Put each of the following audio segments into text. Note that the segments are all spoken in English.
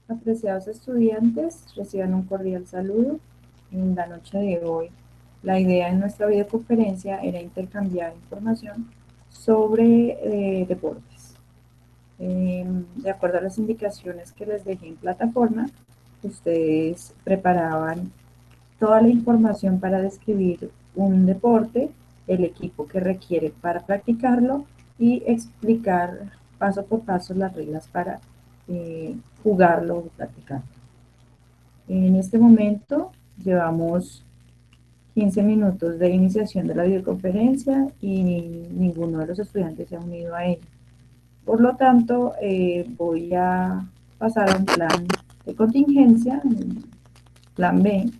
Apreciados estudiantes, reciban un cordial saludo. En la noche de hoy, la idea en nuestra videoconferencia era intercambiar información sobre deportes. De acuerdo a las indicaciones que les dejé en plataforma, ustedes preparaban toda la información para describir un deporte, el equipo que requiere para practicarlo y explicar paso por paso las reglas para jugarlo o practicarlo. En este momento llevamos 15 minutos de iniciación de la videoconferencia y ninguno de los estudiantes se ha unido a ella. Por lo tanto, voy a pasar a un plan de contingencia, plan B,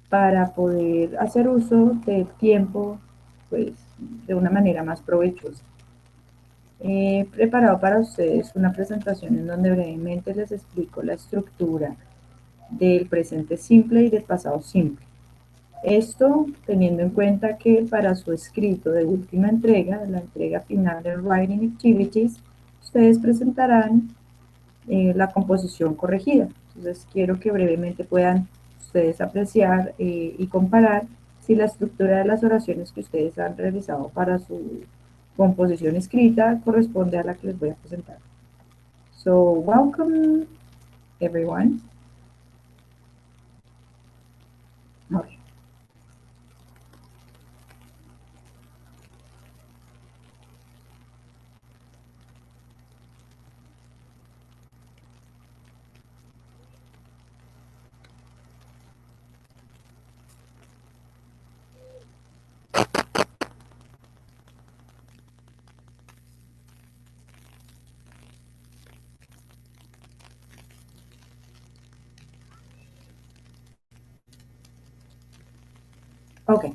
para poder hacer uso del tiempo pues, de una manera más provechosa. He preparado para ustedes una presentación en donde brevemente les explico la estructura del presente simple y del pasado simple. Esto teniendo en cuenta que para su escrito de última entrega, la entrega final de Writing Activities, ustedes presentarán la composición corregida. Entonces quiero que brevemente puedan ustedes apreciar y comparar si la estructura de las oraciones que ustedes han realizado para su composición escrita corresponde a la que les voy a presentar. So, welcome everyone. Okay. Okay.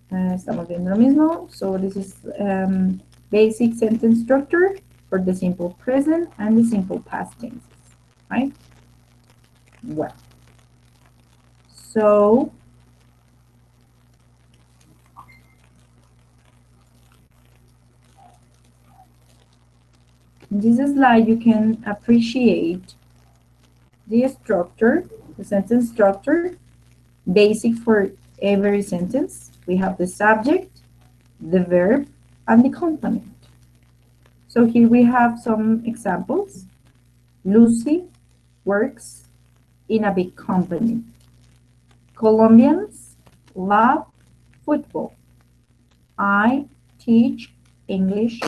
Estamos viendo lo mismo. So this is basic sentence structure for the simple present and the simple past tenses, right? Well, so in this slide you can appreciate the structure, the sentence structure, basic for every sentence. We have the subject, the verb, and the complement. So here we have some examples. Lucy works in a big company. Colombians love football. I teach English.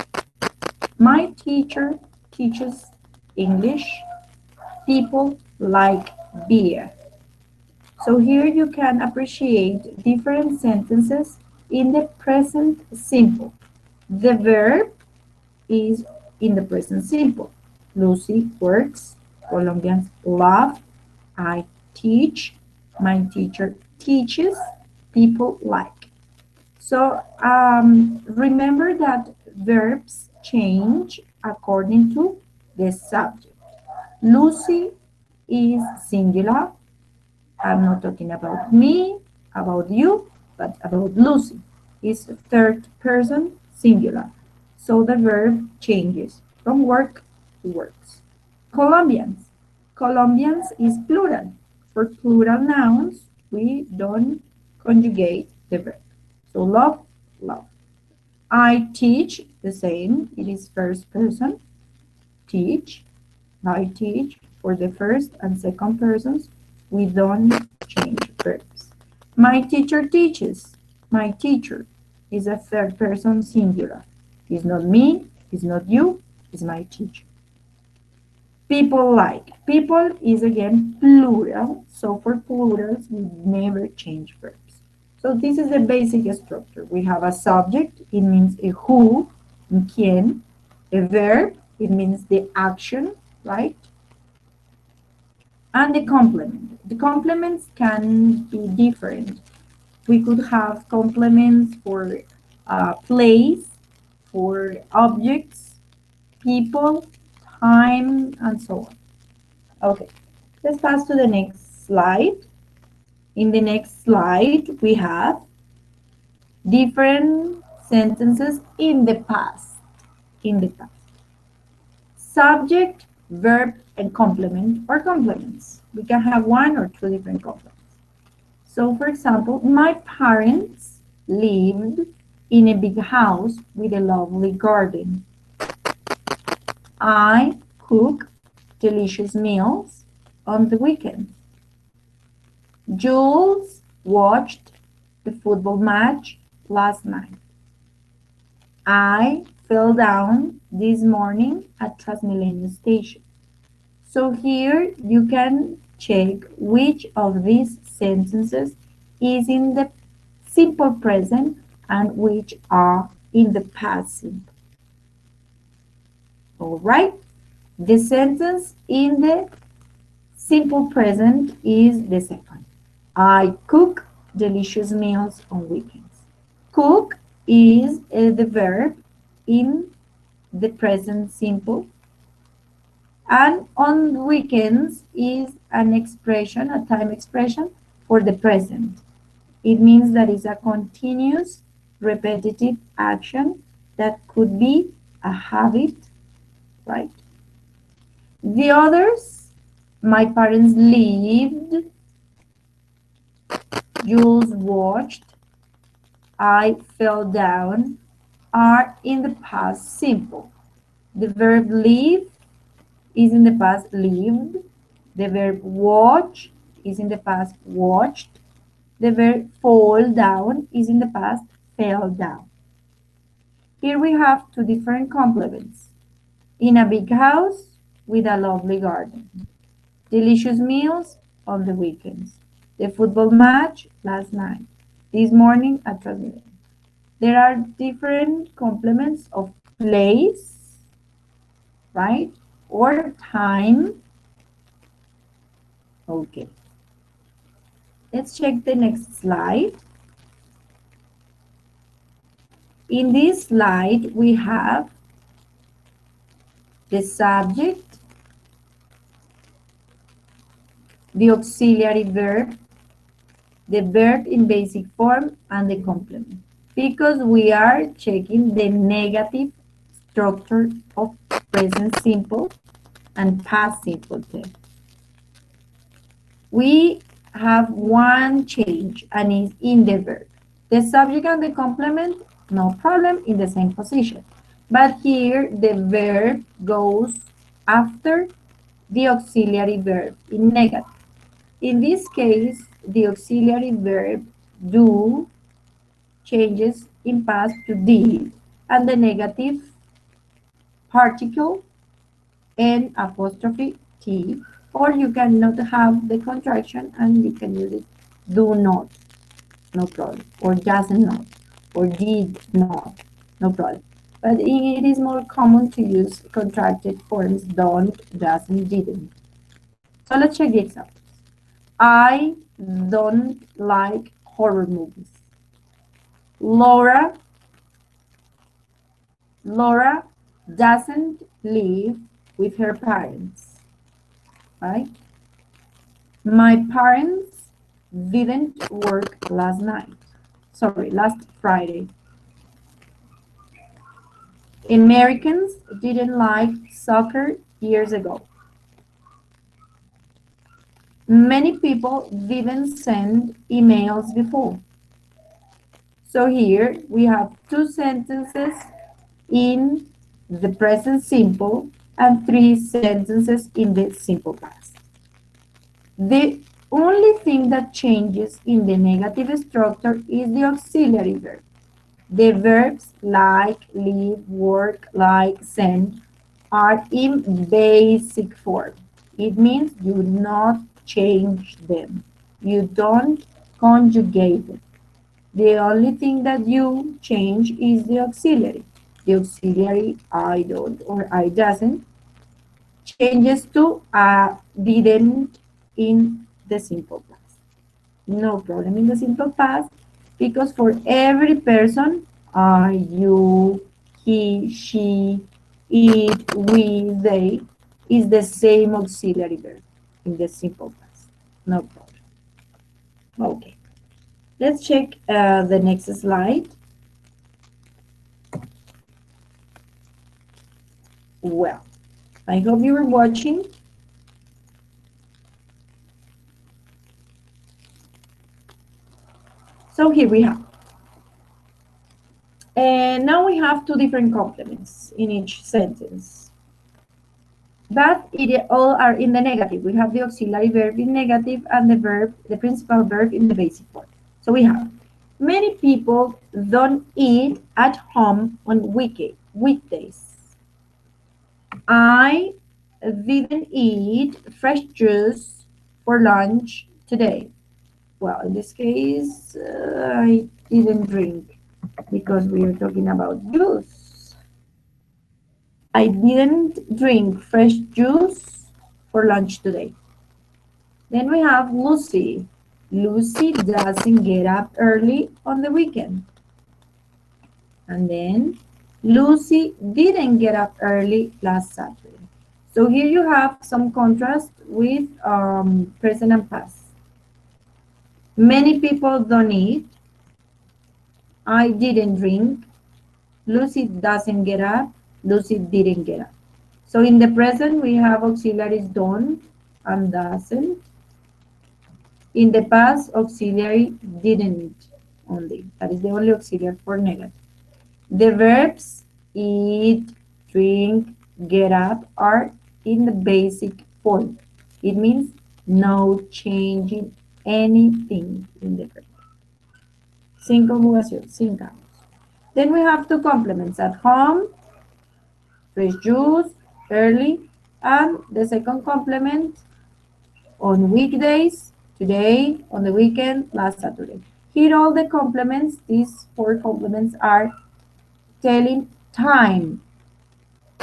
My teacher teaches English. People like beer. So here you can appreciate different sentences in the present simple. The verb is in the present simple. Lucy works. Colombians love. I teach. My teacher teaches. People like. So remember that verbs change according to the subject. Lucy is singular. I'm not talking about me, about you, but about Lucy. It's third person singular. So the verb changes from work to works. Colombians. Colombians is plural. For plural nouns, we don't conjugate the verb. So love, love. I teach, the same. It is first person. Teach. I teach. For the first and second persons, we don't change verbs. My teacher teaches. My teacher is a third person singular. It's not me, it's not you, it's my teacher. People like. People is again plural, so for plurals we never change verbs. So this is the basic structure. We have a subject, it means a who, quién. A verb, it means the action, right? And the complement. The complements can be different. We could have complements for place, for objects, people, time, and so on. Okay, let's pass to the next slide. In the next slide, we have different sentences in the past. in the past. Subject, verb, and complement or complements. We can have one or two different complements. So, for example, my parents lived in a big house with a lovely garden. I cook delicious meals on the weekends. Jules watched the football match last night. I fell down this morning at Transmilenio station. So here you can check which of these sentences is in the simple present and which are in the past simple. All right, the sentence in the simple present is the second. I cook delicious meals on weekends. Cook is the verb in the present simple, and on weekends is an expression, a time expression for the present. It means that it's a continuous, repetitive action that could be a habit, right? The others, my parents lived, Jules watched, I fell down, are in the past simple. The verb live is in the past lived. The verb watch is in the past watched. The verb fall down is in the past fell down. Here we have two different complements. In a big house with a lovely garden. Delicious meals on the weekends. The football match last night. This morning at Transmilenio. There are different complements of place, right? Or time. Okay. Let's check the next slide. In this slide, we have the subject, the auxiliary verb, the verb in basic form, and the complement. Because we are checking the negative structure of present simple and past simple tense. We have one change, and it's in the verb. The subject and the complement, no problem, in the same position. But here, the verb goes after the auxiliary verb in negative. In this case, the auxiliary verb do changes in past to did, and the negative particle and apostrophe T, or you cannot have the contraction and you can use it do not, no problem, or doesn't not, or did not, no problem. But it is more common to use contracted forms don't, doesn't, didn't. So let's check the examples. I don't like horror movies. Laura doesn't live with her parents, right? My parents didn't work last Friday. Americans didn't like soccer years ago. Many people didn't send emails before. So here we have two sentences in the present simple and three sentences in the simple past. The only thing that changes in the negative structure is the auxiliary verb. The verbs like, live, work, like, send are in basic form. It means you do not change them. You don't conjugate them. The only thing that you change is the auxiliary. The auxiliary I don't or I doesn't changes to didn't in the simple past. No problem in the simple past because for every person, I, you, he, she, it, we, they is the same auxiliary verb in the simple past. No problem. Okay. Let's check the next slide. well. I hope you were watching. So here we have. And now we have two different complements in each sentence. But it all are in the negative. We have the auxiliary verb in negative and the principal verb in the basic form. So we have, many people don't eat at home on weekdays. I didn't eat fresh juice for lunch today. Well, in this case, I didn't drink because we are talking about juice. I didn't drink fresh juice for lunch today. Then we have Lucy. Lucy doesn't get up early on the weekend. And then Lucy didn't get up early last Saturday. So here you have some contrast with present and past. Many people don't eat. I didn't drink. Lucy doesn't get up. Lucy didn't get up. So in the present, we have auxiliaries don't and doesn't. In the past, auxiliary didn't only. That is the only auxiliary for negative. The verbs eat, drink, get up are in the basic form. It means no changing anything in the verb. Sin conjugación, sin cambios. Then we have two complements at home, fresh juice, early, and the second complement on weekdays, today, on the weekend, last Saturday. Here all the complements, these four complements are telling time,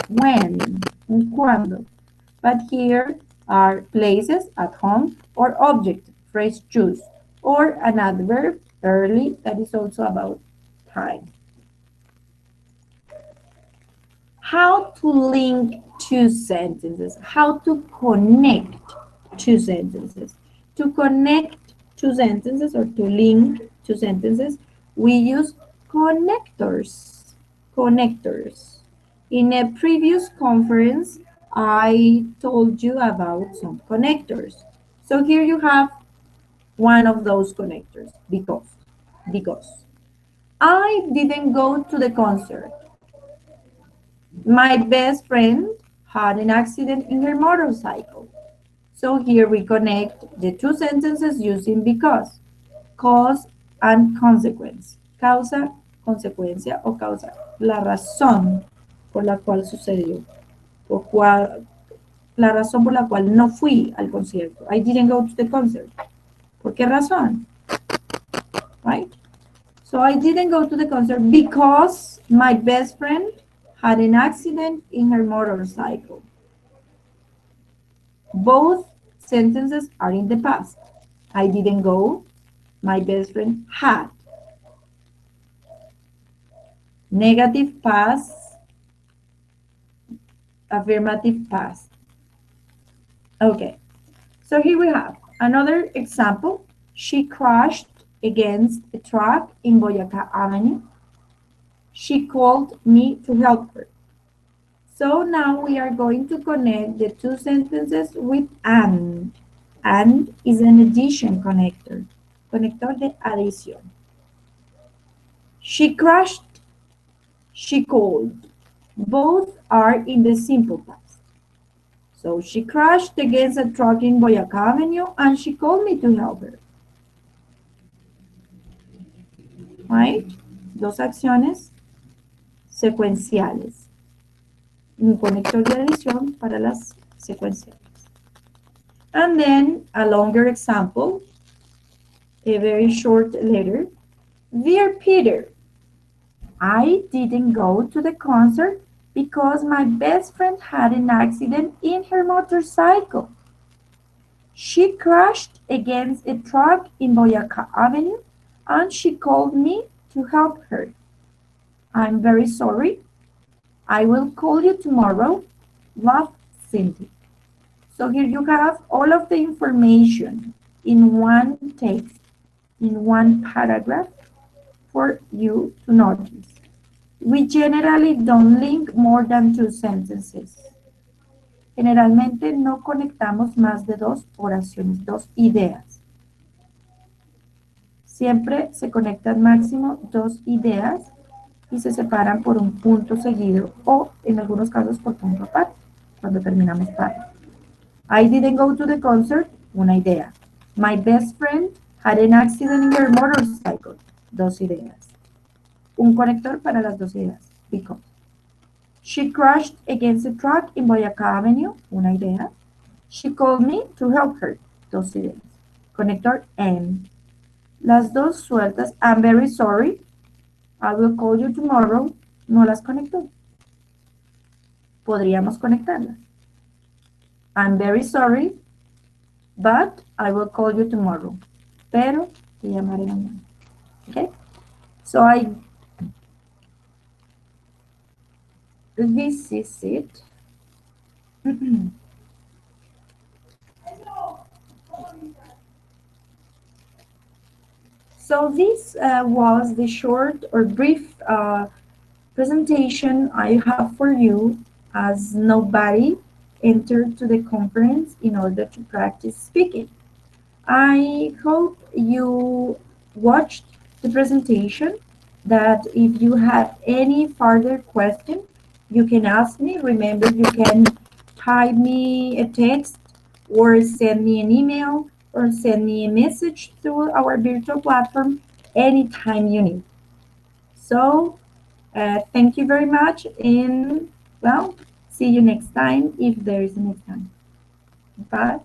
when, and cuando. But here are places, at home, or object, fresh juice, or an adverb, early, that is also about time. How to link two sentences, how to connect two sentences. To connect two sentences or to link two sentences, we use connectors. Connectors. In a previous conference, I told you about some connectors. So here you have one of those connectors, because. I didn't go to the concert. My best friend had an accident in her motorcycle. So here we connect the two sentences using because. Cause and consequence. Causa, consecuencia o causa. La razón por la cual sucedió. La razón por la cual no fui al concierto. I didn't go to the concert. ¿Por qué razón? Right? So I didn't go to the concert because my best friend had an accident in her motorcycle. Both sentences are in the past. I didn't go. My best friend had. Negative past. Affirmative past. Okay. So here we have another example. She crashed against a truck in Boyacá Avenue. She called me to help her. So now we are going to connect the two sentences with and. And is an addition connector. Conector de adición. She crashed. She called. Both are in the simple past. So she crashed against a truck in Boyacá Avenue and she called me to help her. Right? Dos acciones secuenciales. Un conector de adición para las secuenciales. And then a longer example, a very short letter. Dear Peter, I didn't go to the concert because my best friend had an accident in her motorcycle. She crashed against a truck in Boyacá Avenue and she called me to help her. I'm very sorry. I will call you tomorrow. Love, Cindy. So here you have all of the information in one text, in one paragraph for you to notice. We generally don't link more than two sentences. Generalmente no conectamos más de dos oraciones, dos ideas. Siempre se conectan máximo dos ideas y se separan por un punto seguido o en algunos casos por punto aparte, cuando terminamos párrafo. I didn't go to the concert, una idea. My best friend had an accident in her motorcycle, dos ideas. Un conector para las dos ideas, because. She crashed against a truck in Boyacá Avenue, una idea. She called me to help her, dos ideas. Conector and. Las dos sueltas, I'm very sorry, I will call you tomorrow, no las conectó. Podríamos conectarlas. I'm very sorry, but I will call you tomorrow. Pero te llamaré mañana. Okay? So this is it. So this was the short or brief presentation I have for you, as nobody entered to the conference in order to practice speaking. I hope you watched the presentation, that if you have any further question, you can ask me. Remember, you can type me a text or send me an email or send me a message through our virtual platform anytime you need. So, thank you very much, and well, see you next time if there is a next time. Bye.